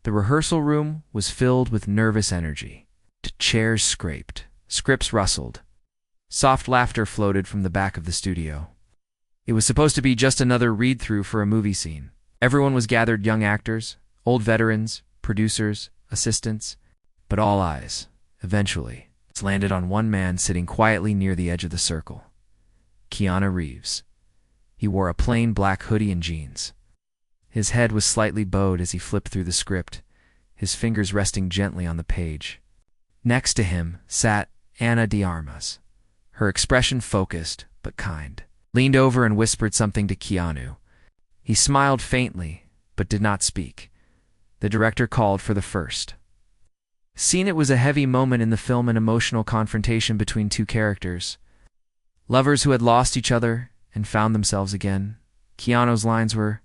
The rehearsal room was filled with nervous energy. Chairs scraped, scripts rustled. Soft laughter floated from the back of the studio. It was supposed to be just another read-through for a movie scene. Everyone was gathered, young actors, old veterans, producers, assistants, but all eyes, eventually, landed on one man sitting quietly near the edge of the circle. Keanu Reeves. He wore a plain black hoodie and jeans. His head was slightly bowed as he flipped through the script, his fingers resting gently on the page. Next to him sat Ana de Armas, her expression focused but kind. Leaned over and whispered something to Keanu. He smiled faintly, but did not speak. The director called for the first scene. It was a heavy moment in the film, an emotional confrontation between two characters. Lovers who had lost each other and found themselves again. Keanu's lines were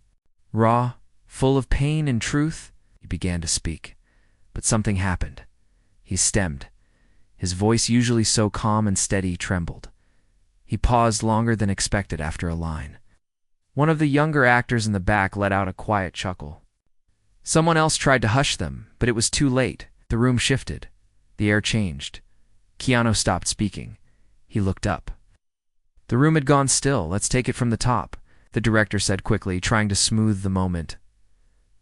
raw, full of pain and truth. He began to speak, but something happened. He stemmed. His voice, usually so calm and steady, trembled. He paused longer than expected after a line. One of the younger actors in the back let out a quiet chuckle. Someone else tried to hush them, but it was too late. The room shifted. The air changed. Keanu stopped speaking. He looked up. The room had gone still. Let's take it from the top, the director said quickly, trying to smooth the moment.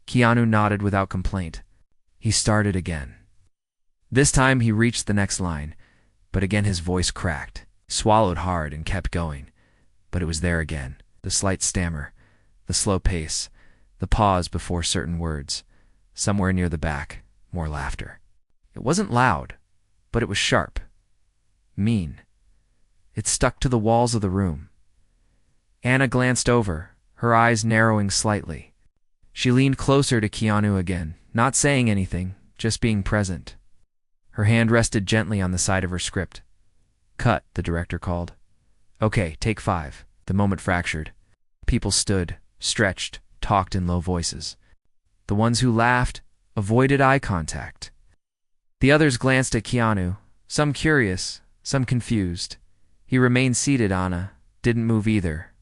Keanu nodded without complaint. He started again. This time he reached the next line, but again his voice cracked. Swallowed hard and kept going, but it was there again. The slight stammer, the slow pace, the pause before certain words. Somewhere near the back, more laughter. It wasn't loud, but it was sharp. Mean. It stuck to the walls of the room. Ana glanced over, her eyes narrowing slightly. She leaned closer to Keanu again, not saying anything, just being present. Her hand rested gently on the side of her script. Cut, the director called. Okay, take 5. The moment fractured. People stood, stretched, talked in low voices. The ones who laughed avoided eye contact. The others glanced at Keanu, some curious, some confused. He remained seated. Ana didn't move either.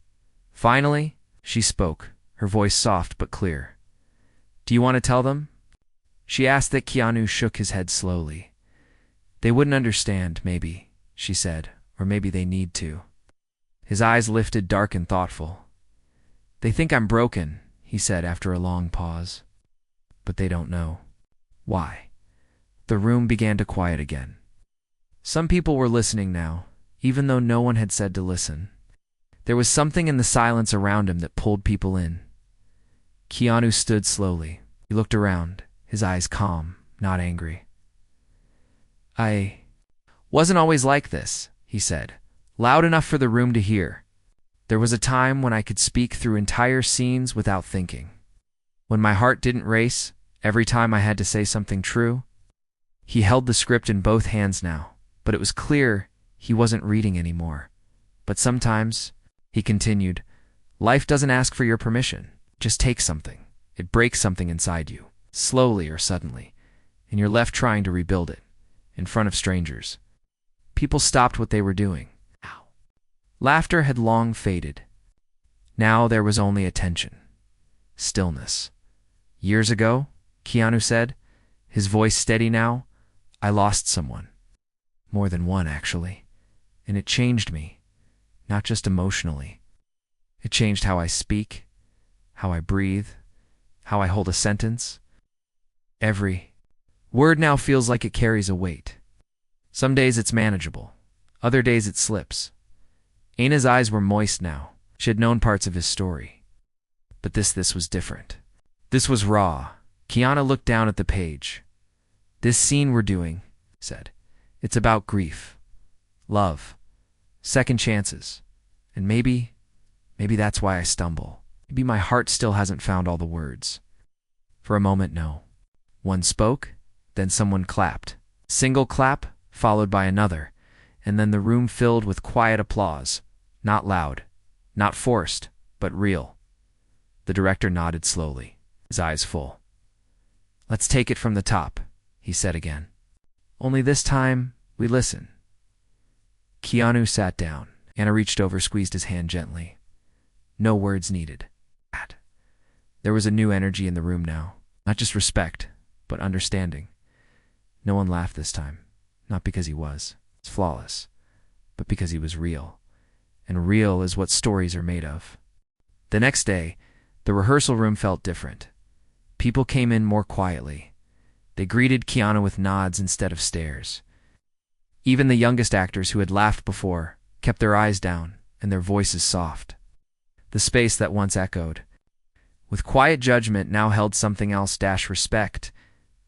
Finally, she spoke, her voice soft but clear. Do you want to tell them? She asked that. Keanu shook his head slowly. They wouldn't understand, maybe, she said, or maybe they need to. His eyes lifted, dark and thoughtful. They think I'm broken, he said after a long pause. But they don't know. Why? The room began to quiet again. Some people were listening now, even though no one had said to listen. There was something in the silence around him that pulled people in. Keanu stood slowly. He looked around, his eyes calm, not angry. I wasn't always like this, he said, loud enough for the room to hear. There was a time when I could speak through entire scenes without thinking. When my heart didn't race every time I had to say something true. He held the script in both hands now, but it was clear he wasn't reading anymore. But sometimes, he continued, life doesn't ask for your permission. Just take something. It breaks something inside you, slowly or suddenly, and you're left trying to rebuild it, in front of strangers. People stopped what they were doing. Laughter had long faded. Now there was only attention. Stillness. Years ago, Keanu said, his voice steady now, I lost someone. More than one, actually. And it changed me. Not just emotionally. It changed how I speak, how I breathe, how I hold a sentence. Every word now feels like it carries a weight. Some days it's manageable. Other days it slips. Ana's eyes were moist now. She had known parts of his story. But this was different. This was raw. Keanu looked down at the page. This scene we're doing, he said, it's about grief, love, second chances. And maybe that's why I stumble. Maybe my heart still hasn't found all the words. For a moment, no. One spoke, then someone clapped. Single clap, followed by another, and then the room filled with quiet applause. Not loud, not forced, but real. The director nodded slowly, his eyes full. Let's take it from the top, he said again. Only this time, we listen. Keanu sat down. Ana reached over, squeezed his hand gently. No words needed. There was a new energy in the room now. Not just respect, but understanding. No one laughed this time, not because he was flawless, but because he was real. And real is what stories are made of. The next day, the rehearsal room felt different. People came in more quietly. They greeted Keanu with nods instead of stares. Even the youngest actors who had laughed before kept their eyes down and their voices soft. The space that once echoed with quiet judgment now held something else: respect.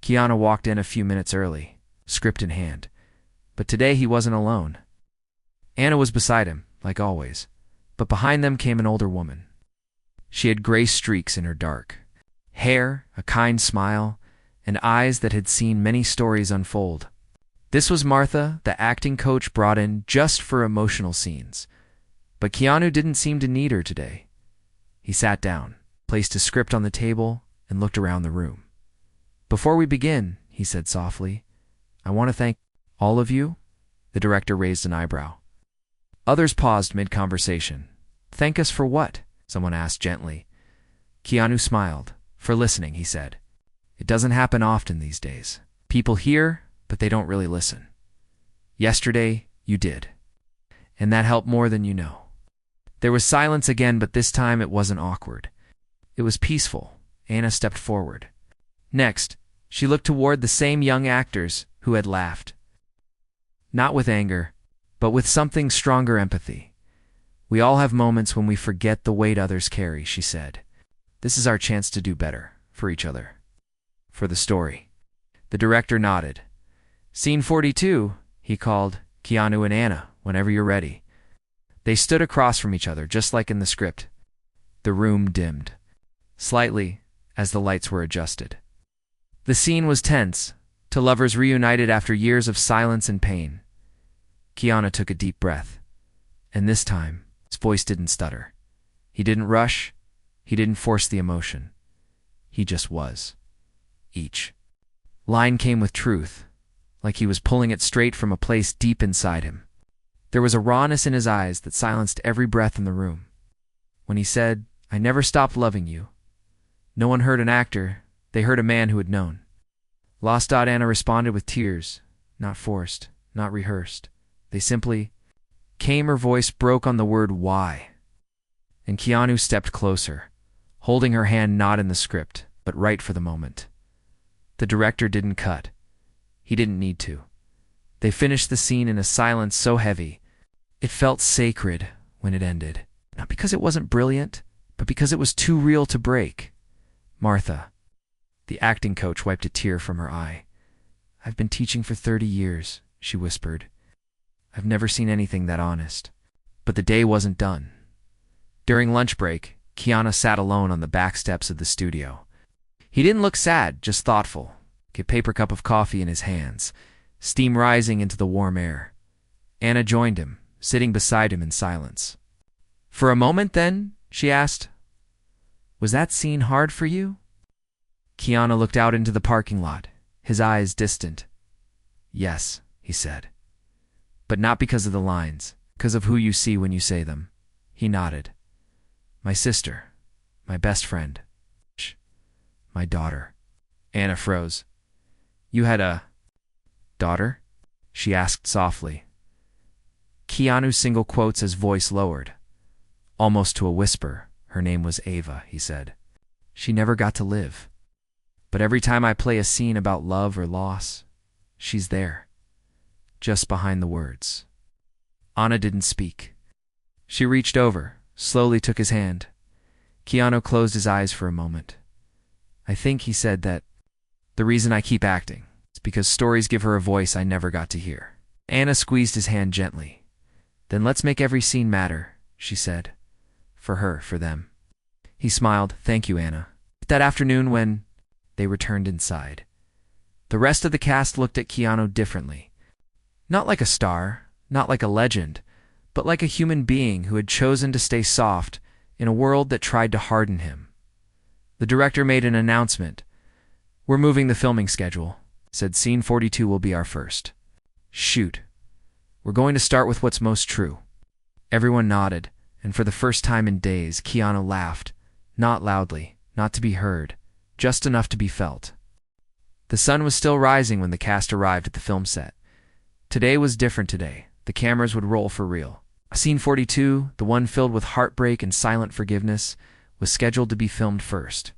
Keanu walked in a few minutes early, script in hand. But today he wasn't alone. Anna was beside him, like always, but behind them came an older woman. She had gray streaks in her dark hair, a kind smile, and eyes that had seen many stories unfold. This was Martha, the acting coach brought in just for emotional scenes. But Keanu didn't seem to need her today. He sat down, placed his script on the table, and looked around the room. "Before we begin," he said softly, "I want to thank all of you." The director raised an eyebrow. Others paused mid-conversation. "Thank us for what?" someone asked gently. Keanu smiled. "For listening," he said. "It doesn't happen often these days. People hear, but they don't really listen. Yesterday, you did. And that helped more than you know." There was silence again, but this time it wasn't awkward. It was peaceful. Anna stepped forward. Next, she looked toward the same young actors who had laughed. Not with anger, but with something stronger: empathy. "We all have moments when we forget the weight others carry," she said. "This is our chance to do better, for each other, for the story." The director nodded. "Scene 42, he called. "Keanu and Anna, whenever you're ready." They stood across from each other, just like in the script. The room dimmed slightly as the lights were adjusted. The scene was tense, to lovers reunited after years of silence and pain. Keanu took a deep breath, and this time his voice didn't stutter. He didn't rush. He didn't force the emotion. He just was. Each line came with truth, like he was pulling it straight from a place deep inside him. There was a rawness in his eyes that silenced every breath in the room. When he said, "I never stopped loving you," no one heard an actor, they heard a man who had known. Lost. Anna responded with tears, not forced, not rehearsed. They simply came. Her voice broke on the word "why." And Keanu stepped closer, holding her hand not in the script, but right for the moment. The director didn't cut. He didn't need to. They finished the scene in a silence so heavy, it felt sacred when it ended. Not because it wasn't brilliant, but because it was too real to break. Martha, the acting coach, wiped a tear from her eye. "I've been teaching for 30 years, she whispered. "I've never seen anything that honest." But the day wasn't done. During lunch break, Keanu sat alone on the back steps of the studio. He didn't look sad, just thoughtful, a paper cup of coffee in his hands, steam rising into the warm air. Anna joined him, sitting beside him in silence. "For a moment, then?" she asked. "Was that scene hard for you?" Keanu looked out into the parking lot, his eyes distant. "Yes," he said. "But not because of the lines, because of who you see when you say them." He nodded. "My sister, my best friend, my daughter." Anna froze. "You had a daughter?" she asked softly. Keanu single quotes, his voice lowered, almost to a whisper. "Her name was Ava," he said. "She never got to live. But every time I play a scene about love or loss, she's there, just behind the words." Anna didn't speak. She reached over, slowly took his hand. Keanu closed his eyes for a moment. "I think," he said, "that the reason I keep acting is because stories give her a voice I never got to hear." Anna squeezed his hand gently. "Then let's make every scene matter," she said. "For her, for them." He smiled. "Thank you, Anna." That afternoon, when they returned inside, the rest of the cast looked at Keanu differently. Not like a star, not like a legend, but like a human being who had chosen to stay soft in a world that tried to harden him. The director made an announcement. "We're moving the filming schedule," said. "Scene 42 will be our first shoot. We're going to start with what's most true." Everyone nodded, and for the first time in days, Keanu laughed, not loudly, not to be heard, just enough to be felt. The sun was still rising when the cast arrived at the film set. Today was different today. The cameras would roll for real. Scene 42, the one filled with heartbreak and silent forgiveness, was scheduled to be filmed first.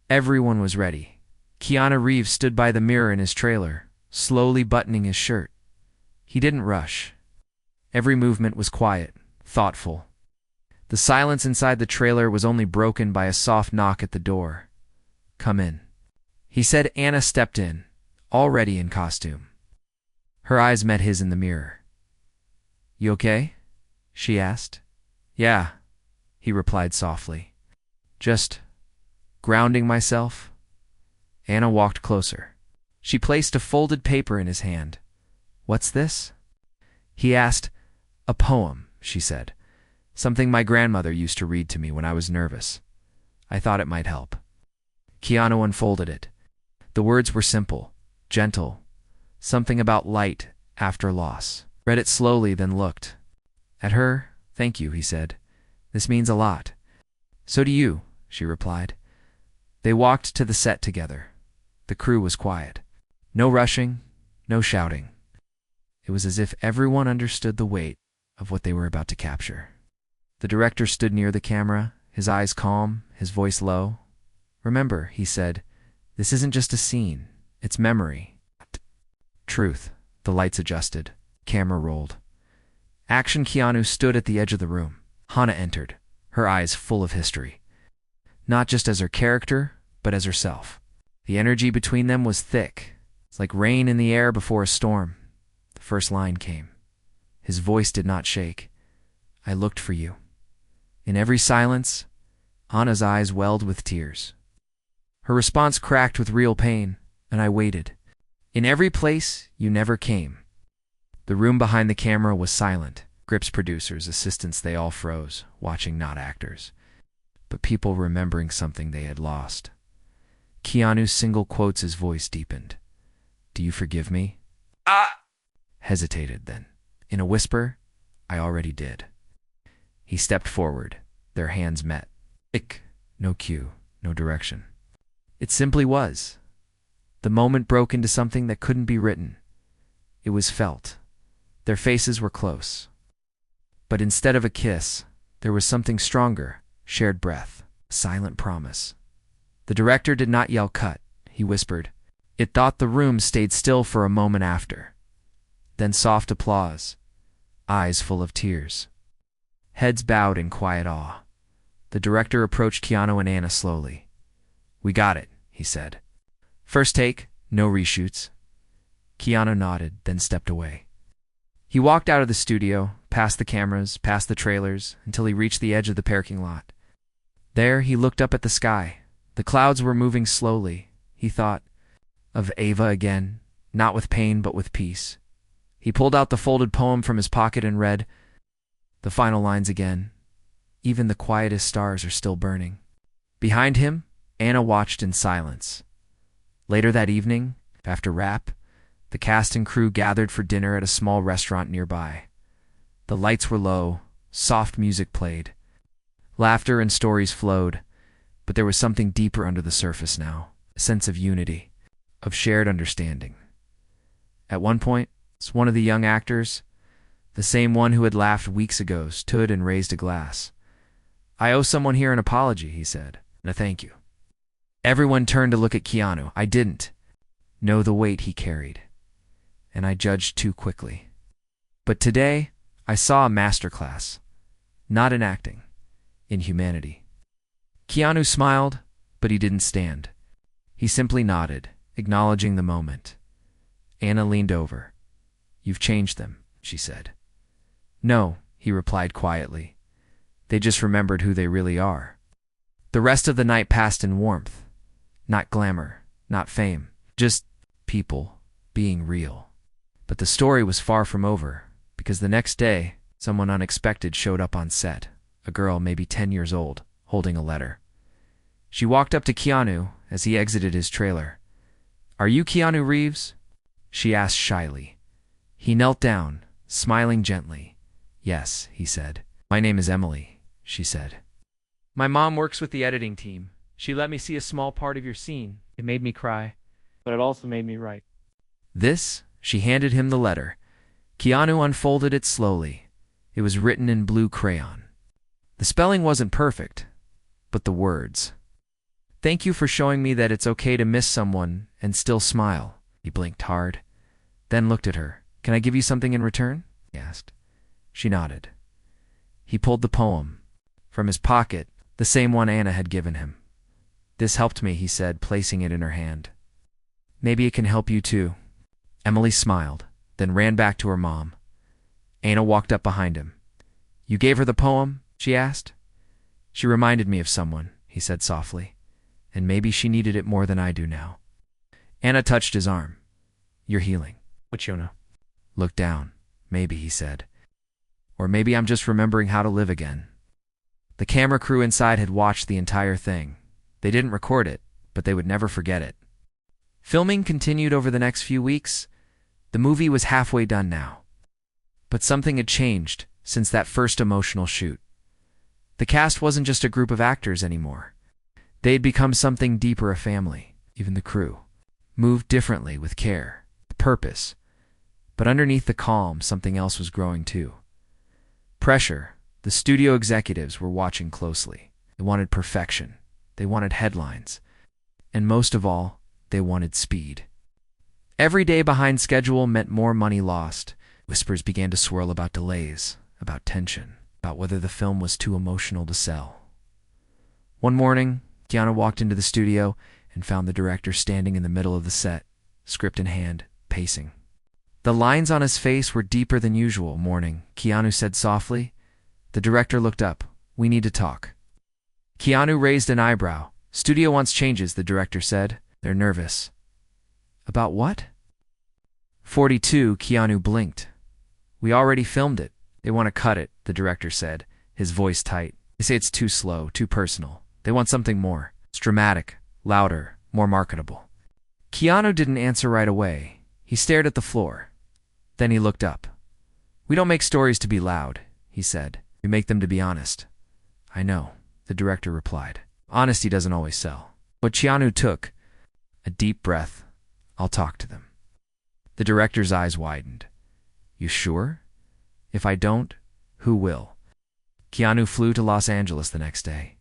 Everyone was ready. Keanu Reeves stood by the mirror in his trailer, slowly buttoning his shirt. He didn't rush. Every movement was quiet, thoughtful. The silence inside the trailer was only broken by a soft knock at the door. "Come in," he said. Anna stepped in, already in costume. Her eyes met his in the mirror. "You okay?" she asked. "Yeah," he replied softly. "Just grounding myself." Anna walked closer. She placed a folded paper in his hand. "What's this?" he asked. "A poem," she said. "Something my grandmother used to read to me when I was nervous. I thought it might help." Keanu unfolded it. The words were simple, gentle, something about light after loss. Read it slowly, then looked at her. "Thank you," he said. "This means a lot." "So do you," she replied. They walked to the set together. The crew was quiet. No rushing, no shouting. It was as if everyone understood the weight of what they were about to capture. The director stood near the camera, his eyes calm, his voice low. "Remember," he said, "this isn't just a scene. It's memory. Truth." The lights adjusted. Camera rolled. Action. Keanu stood at the edge of the room. Hannah entered, her eyes full of history. Not just as her character, but as herself. The energy between them was thick. It's like rain in the air before a storm. The first line came. His voice did not shake. "I looked for you." In every silence, Anna's eyes welled with tears. Her response cracked with real pain, and I waited. "In every place, you never came." The room behind the camera was silent. Scripts, producers, assistants, they all froze, watching, not actors, but people remembering something they had lost. Keanu's single quotes, his voice deepened. "Do you forgive me?" Hesitated, then, in a whisper, "I already did." He stepped forward. Their hands met. No cue, no direction. It simply was. The moment broke into something that couldn't be written. It was felt. Their faces were close. But instead of a kiss, there was something stronger, shared breath, a silent promise. The director did not yell cut, he whispered. It thought the room stayed still for a moment after. Then soft applause, eyes full of tears. Heads bowed in quiet awe. The director approached Keanu and Anna slowly. "We got it," he said. "First take, no reshoots." Keanu nodded, then stepped away. He walked out of the studio, past the cameras, past the trailers, until he reached the edge of the parking lot. There, he looked up at the sky. The clouds were moving slowly. He thought of Ava again, not with pain but with peace. He pulled out the folded poem from his pocket and read the final lines again. "Even the quietest stars are still burning." Behind him, Anna watched in silence. Later that evening, after wrap, the cast and crew gathered for dinner at a small restaurant nearby. The lights were low, soft music played. Laughter and stories flowed, but there was something deeper under the surface now, a sense of unity, of shared understanding. At one point, one of the young actors, the same one who had laughed weeks ago, stood and raised a glass. "I owe someone here an apology," he said, "and a thank you." Everyone turned to look at Keanu. I didn't know the weight he carried, and I judged too quickly. But today, I saw a masterclass, not in acting, in humanity. Keanu smiled, but he didn't stand. He simply nodded, acknowledging the moment. Anna leaned over. "You've changed them," she said. "No," he replied quietly. "They just remembered who they really are." The rest of the night passed in warmth. Not glamour, not fame, just people being real. But the story was far from over, because the next day, someone unexpected showed up on set, a girl maybe 10 years old, holding a letter. She walked up to Keanu as he exited his trailer. "Are you Keanu Reeves?" she asked shyly. He knelt down, smiling gently. "Yes," he said. "My name is Emily," she said. "My mom works with the editing team. She let me see a small part of your scene. It made me cry." but it also made me write. This, she handed him the letter. Keanu unfolded it slowly. It was written in blue crayon. The spelling wasn't perfect, but the words. Thank you for showing me that it's okay to miss someone and still smile. He blinked hard, then looked at her. Can I give you something in return? He asked. She nodded. He pulled the poem from his pocket, the same one Anna had given him. This helped me, he said, placing it in her hand. Maybe it can help you too. Emily smiled, then ran back to her mom. Anna walked up behind him. You gave her the poem? She asked. She reminded me of someone, he said softly, and maybe she needed it more than I do now. Anna touched his arm. You're healing. What you know? Look down. Maybe, he said. Or maybe I'm just remembering how to live again. The camera crew inside had watched the entire thing. They didn't record it, but they would never forget it. Filming continued over the next few weeks. The movie was halfway done now. But something had changed since that first emotional shoot. The cast wasn't just a group of actors anymore. They had become something deeper, a family. Even the crew moved differently, with care, purpose. But underneath the calm, something else was growing too. Pressure. The studio executives were watching closely. They wanted perfection. They wanted headlines. And most of all, they wanted speed. Every day behind schedule meant more money lost. Whispers began to swirl about delays, about tension, about whether the film was too emotional to sell. One morning, Keanu walked into the studio and found the director standing in the middle of the set, script in hand, pacing. The lines on his face were deeper than usual. Morning, Keanu said softly. The director looked up. We need to talk. Keanu raised an eyebrow. Studio wants changes, the director said. They're nervous. About what? 42, Keanu blinked. We already filmed it. They want to cut it, the director said, his voice tight. They say it's too slow, too personal. They want something more. It's dramatic, louder, more marketable. Keanu didn't answer right away. He stared at the floor. Then he looked up. We don't make stories to be loud, he said. We make them to be honest. I know, the director replied. Honesty doesn't always sell. But Keanu took a deep breath. I'll talk to them. The director's eyes widened. You sure? If I don't, who will? Keanu flew to Los Angeles the next day.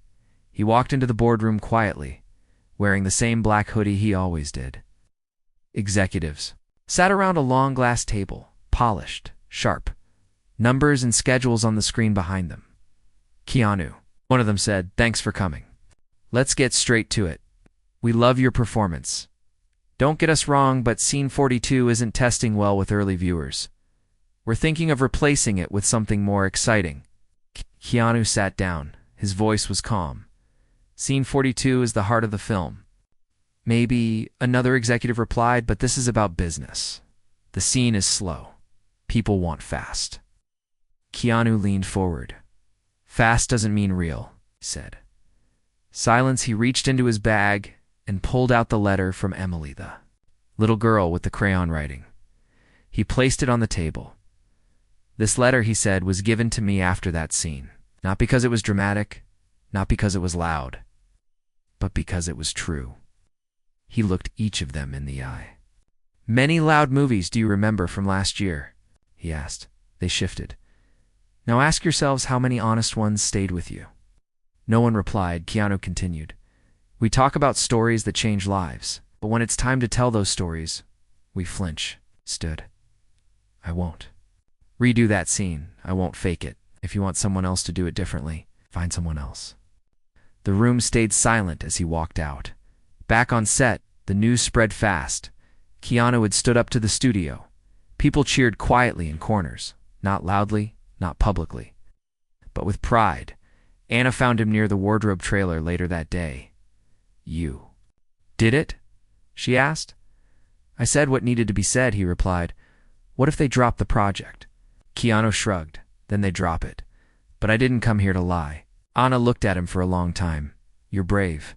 He walked into the boardroom quietly, wearing the same black hoodie he always did. Executives sat around a long glass table, polished, sharp, numbers and schedules on the screen behind them. Keanu, one of them said, thanks for coming. Let's get straight to it. We love your performance. Don't get us wrong, but Scene 42 isn't testing well with early viewers. We're thinking of replacing it with something more exciting. Keanu sat down. His voice was calm. Scene 42 is the heart of the film. Maybe, another executive replied, but this is about business. The scene is slow. People want fast. Keanu leaned forward. Fast doesn't mean real, he said. Silence. He reached into his bag and pulled out the letter from Emily, the little girl with the crayon writing. He placed it on the table. This letter, he said, was given to me after that scene. Not because it was dramatic, not because it was loud, but because it was true. He looked each of them in the eye. Many loud movies do you remember from last year? He asked. They shifted. Now ask yourselves how many honest ones stayed with you. No one replied. Keanu continued. We talk about stories that change lives, but when it's time to tell those stories, we flinch. Stood. I won't. Redo that scene. I won't fake it. If you want someone else to do it differently, find someone else. The room stayed silent as he walked out. Back on set, the news spread fast. Keanu had stood up to the studio. People cheered quietly in corners, not loudly, not publicly, but with pride. Anna found him near the wardrobe trailer later that day. You did it? She asked. I said what needed to be said, he replied. What if they drop the project? Keanu shrugged. Then they drop it. But I didn't come here to lie. Anna looked at him for a long time. You're brave.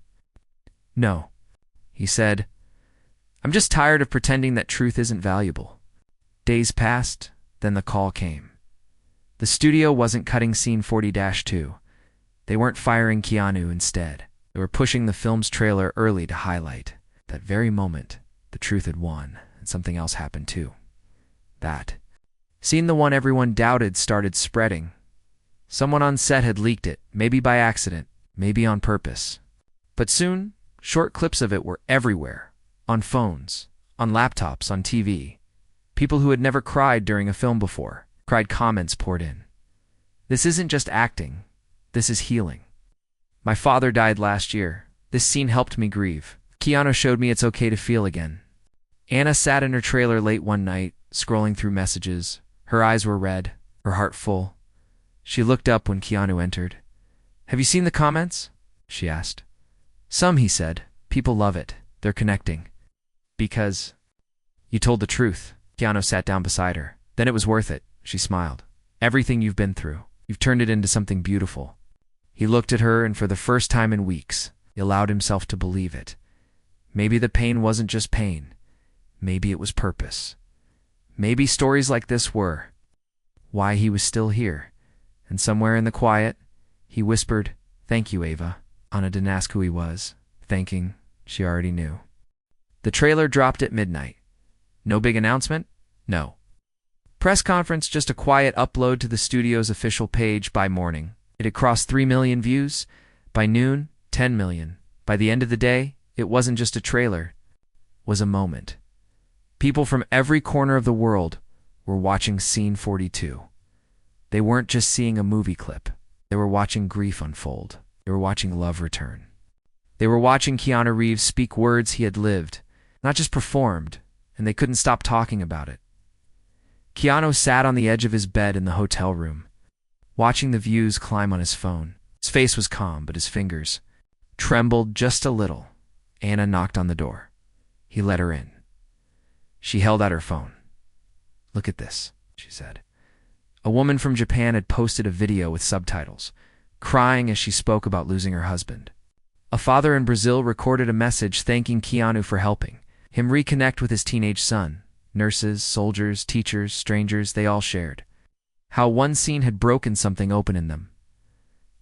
No, he said. I'm just tired of pretending that truth isn't valuable. Days passed, then the call came. The studio wasn't cutting Scene 40-2. They weren't firing Keanu instead. They were pushing the film's trailer early to highlight that very moment, The truth had won, and something else happened too. That scene, the one everyone doubted, started spreading. Someone on set had leaked it, maybe by accident, maybe on purpose. But soon, short clips of it were everywhere. On phones, on laptops, on TV. People who had never cried during a film before. Cried comments poured in. This isn't just acting. This is healing. My father died last year. This scene helped me grieve. Keanu showed me it's okay to feel again. Anna sat in her trailer late one night, scrolling through messages. Her eyes were red, her heart full. She looked up when Keanu entered. "Have you seen the comments?" she asked. "Some," he said. "People love it. They're connecting. Because you told the truth." Keanu sat down beside her. "Then it was worth it," she smiled. "Everything you've been through. You've turned it into something beautiful." He looked at her, and for the first time in weeks, he allowed himself to believe it. Maybe the pain wasn't just pain. Maybe it was purpose. Maybe stories like this were why he was still here. And somewhere in the quiet, he whispered, "Thank you, Ava." Anna didn't ask who he was. Thanking, she already knew. The trailer dropped at midnight. No big announcement? No. Press conference, just a quiet upload to the studio's official page. By morning, it had crossed 3 million views. By noon, 10 million. By the end of the day, it wasn't just a trailer. It was a moment. People from every corner of the world were watching Scene 42. They weren't just seeing a movie clip. They were watching grief unfold. They were watching love return. They were watching Keanu Reeves speak words he had lived, not just performed, and they couldn't stop talking about it. Keanu sat on the edge of his bed in the hotel room, watching the views climb on his phone. His face was calm, but his fingers trembled just a little. Anna knocked on the door. He let her in. She held out her phone. "Look at this," she said. A woman from Japan had posted a video with subtitles, crying as she spoke about losing her husband. A father in Brazil recorded a message thanking Keanu for helping him reconnect with his teenage son. Nurses, soldiers, teachers, strangers, they all shared how one scene had broken something open in them.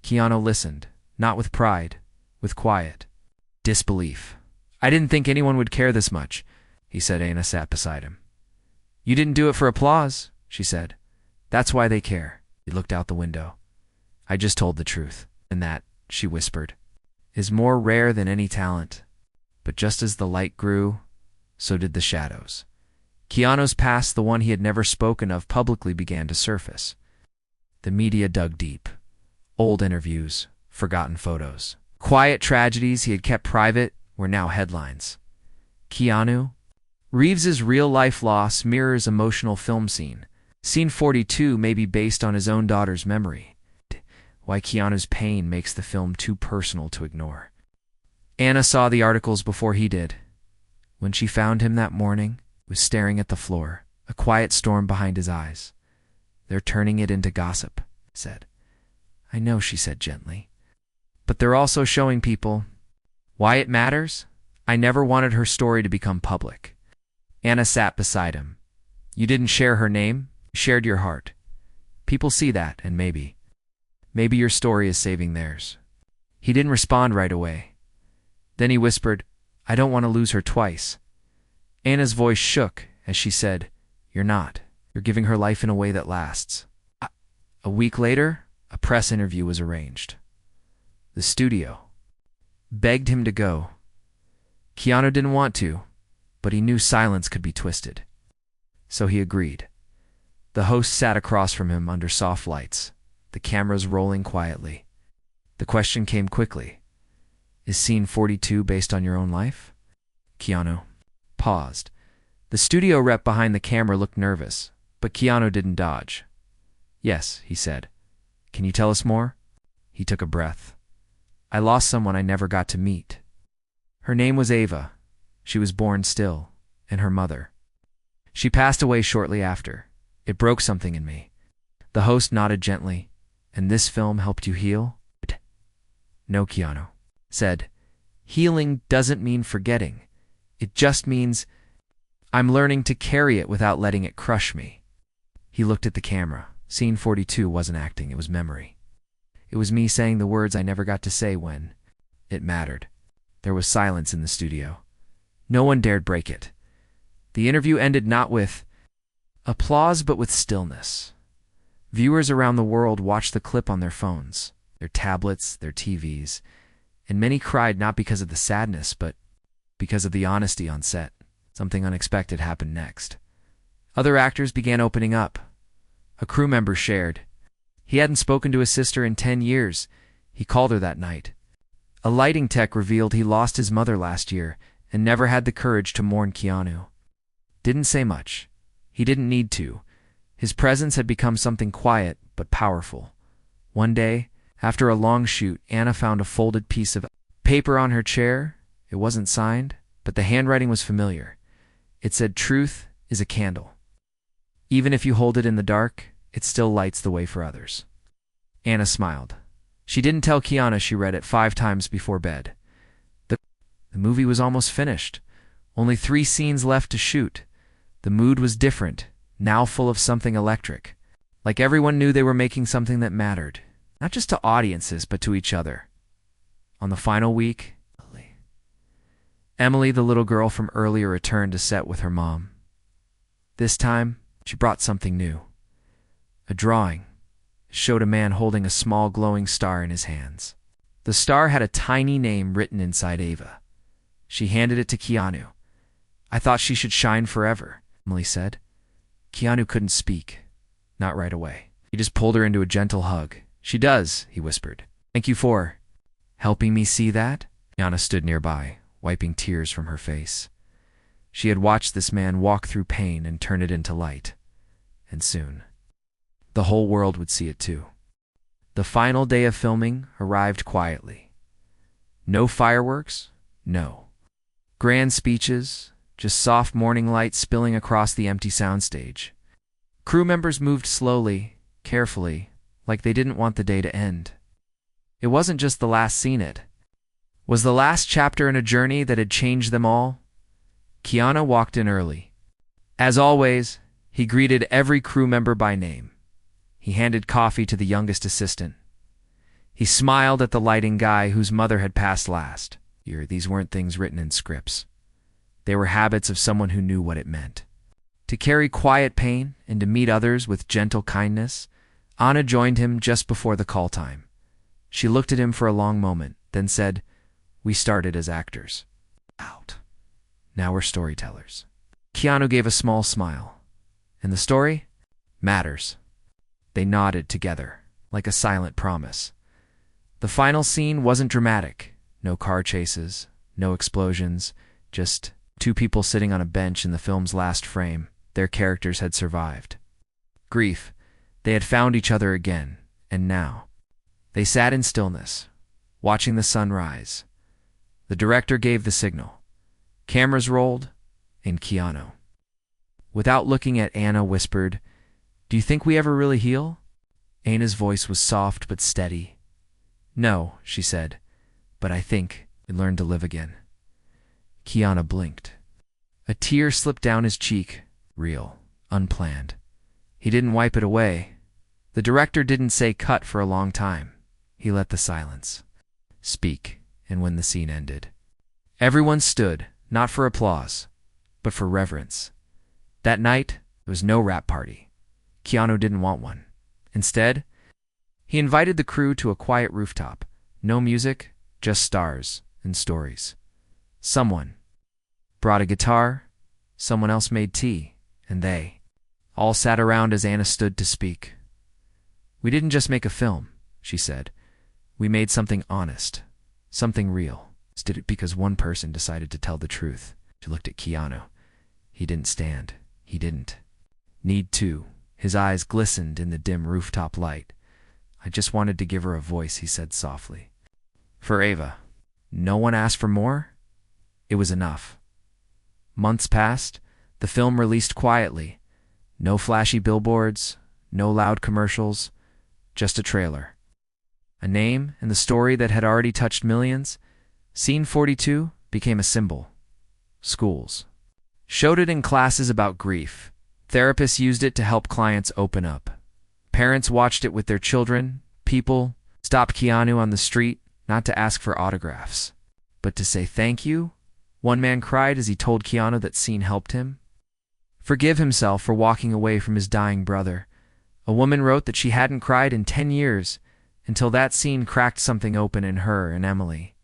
Keanu listened, not with pride, with quiet disbelief. "I didn't think anyone would care this much," he said. Anna sat beside him. "You didn't do it for applause," she said. "That's why they care." He looked out the window. "I just told the truth. And that," she whispered, "is more rare than any talent." But just as the light grew, so did the shadows. Keanu's past, the one he had never spoken of publicly, began to surface. The media dug deep. Old interviews, forgotten photos. Quiet tragedies he had kept private were now headlines. Keanu Reeves's real-life loss mirrors emotional film scene. Scene 42 may be based on his own daughter's memory. Why Keanu's pain makes the film too personal to ignore. Anna saw the articles before he did. When she found him that morning, he was staring at the floor, a quiet storm behind his eyes. "They're turning it into gossip," he said. "I know," she said gently. "But they're also showing people why it matters." I never wanted her story to become public. Anna sat beside him. "You didn't share her name. You shared your heart. People see that, and maybe your story is saving theirs." He didn't respond right away. Then he whispered, "I don't want to lose her twice." Anna's voice shook as she said, "You're not. You're giving her life in a way that lasts." A week later, a press interview was arranged. The studio begged him to go. Keanu didn't want to, but he knew silence could be twisted. So he agreed. The host sat across from him under soft lights, the cameras rolling quietly. The question came quickly. "Is Scene 42 based on your own life?" Keanu paused. The studio rep behind the camera looked nervous, but Keanu didn't dodge. "Yes," he said. "Can you tell us more?" He took a breath. "I lost someone I never got to meet. Her name was Ava. She was born still, and her mother. She passed away shortly after. It broke something in me." The host nodded gently. "And this film helped you heal?" "No," Keanu said. "Healing doesn't mean forgetting. It just means I'm learning to carry it without letting it crush me." He looked at the camera. Scene 42 wasn't acting, it was memory. It was me saying the words I never got to say when it mattered. There was silence in the studio. No one dared break it. The interview ended not with applause but with stillness. Viewers around the world watched the clip on their phones, their tablets, their TVs, and many cried not because of the sadness but because of the honesty on set. Something unexpected happened next. Other actors began opening up. A crew member shared. He hadn't spoken to his sister in 10 years. He called her that night. A lighting tech revealed he lost his mother last year and never had the courage to mourn Keanu. Didn't say much. He didn't need to. His presence had become something quiet but powerful. One day, after a long shoot, Anna found a folded piece of paper on her chair. It wasn't signed, but the handwriting was familiar. It said, "Truth is a candle. Even if you hold it in the dark, it still lights the way for others." Anna smiled. She didn't tell Keanu she read it 5 times before bed. The movie was almost finished. Only 3 scenes left to shoot. The mood was different, now full of something electric. Like everyone knew they were making something that mattered, not just to audiences, but to each other. On the final week, Emily, the little girl from earlier, returned to set with her mom. This time, she brought something new. A drawing. It showed a man holding a small glowing star in his hands. The star had a tiny name written inside Ava. She handed it to Keanu. "I thought she should shine forever," Emily said. Keanu couldn't speak. Not right away. He just pulled her into a gentle hug. "She does," he whispered. "Thank you for helping me see that." Keanu stood nearby, wiping tears from her face. She had watched this man walk through pain and turn it into light. And soon, the whole world would see it too. The final day of filming arrived quietly. No fireworks, no grand speeches, just soft morning light spilling across the empty soundstage. Crew members moved slowly, carefully, like they didn't want the day to end. It wasn't just the last scene, it was the last chapter in a journey that had changed them all. Keanu walked in early. As always, he greeted every crew member by name. He handed coffee to the youngest assistant. He smiled at the lighting guy whose mother had passed last year. These weren't things written in scripts. They were habits of someone who knew what it meant. To carry quiet pain and to meet others with gentle kindness. Anna joined him just before the call time. She looked at him for a long moment, then said, "We started as actors. Out. Now we're storytellers." Keanu gave a small smile. "And the story? Matters." They nodded together, like a silent promise. The final scene wasn't dramatic. No car chases, no explosions, just 2 people sitting on a bench in the film's last frame. Their characters had survived. Grief. They had found each other again, and now. They sat in stillness, watching the sun rise. The director gave the signal. Cameras rolled, and Keanu, without looking at Anna, whispered, "Do you think we ever really heal?" Anna's voice was soft but steady. "No," she said, "but I think we learned to live again." Keanu blinked. A tear slipped down his cheek, real, unplanned. He didn't wipe it away. The director didn't say cut for a long time. He let the silence speak, and when the scene ended, everyone stood, not for applause, but for reverence. That night, there was no rap party. Keanu didn't want one. Instead, he invited the crew to a quiet rooftop. No music, just stars and stories. Someone brought a guitar, someone else made tea, and they all sat around as Anna stood to speak. "We didn't just make a film," she said. "We made something honest, something real." Did it because one person decided to tell the truth. She looked at Keanu. He didn't stand. He didn't need to. His eyes glistened in the dim rooftop light. "I just wanted to give her a voice," he said softly. "For Ava. No one asked for more. It was enough." Months passed. The film released quietly. No flashy billboards, no loud commercials, just a trailer. A name and the story that had already touched millions. Scene 42 became a symbol. Schools showed it in classes about grief. Therapists used it to help clients open up. Parents watched it with their children. People stopped Keanu on the street, not to ask for autographs, but to say thank you. One man cried as he told Keanu that scene helped him. forgive himself for walking away from his dying brother. A woman wrote that she hadn't cried in 10 years until that scene cracked something open in her and Emily.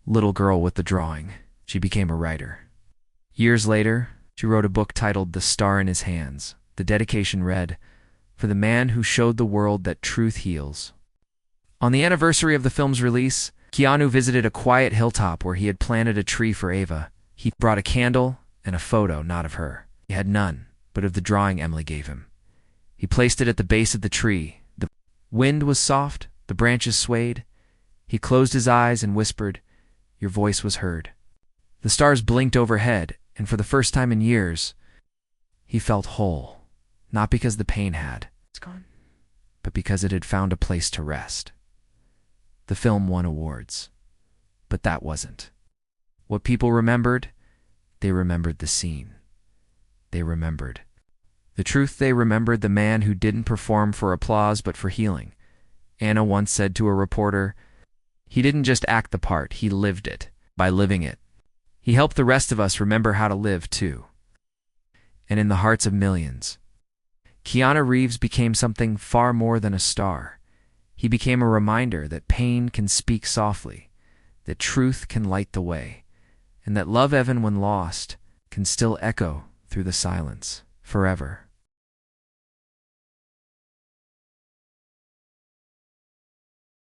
Little girl with the drawing. She became a writer. Years later, she wrote a book titled The Star in His Hands. The dedication read, "For the man who showed the world that truth heals." On the anniversary of the film's release, Keanu visited a quiet hilltop where he had planted a tree for Ava. He brought a candle and a photo, not of her. He had none, but of the drawing Emily gave him. He placed it at the base of the tree. The wind was soft, the branches swayed. He closed his eyes and whispered, "Your voice was heard." The stars blinked overhead, and for the first time in years, he felt whole. Not because the pain had gone, but because it had found a place to rest. The film won awards, but that wasn't what people remembered. They remembered the scene. They remembered the truth. They remembered the man who didn't perform for applause but for healing. Anna once said to a reporter, "He didn't just act the part, he lived it. By living it, he helped the rest of us remember how to live too." And in the hearts of millions, Keanu Reeves became something far more than a star. He became a reminder that pain can speak softly, that truth can light the way, and that love, even when lost, can still echo through the silence forever.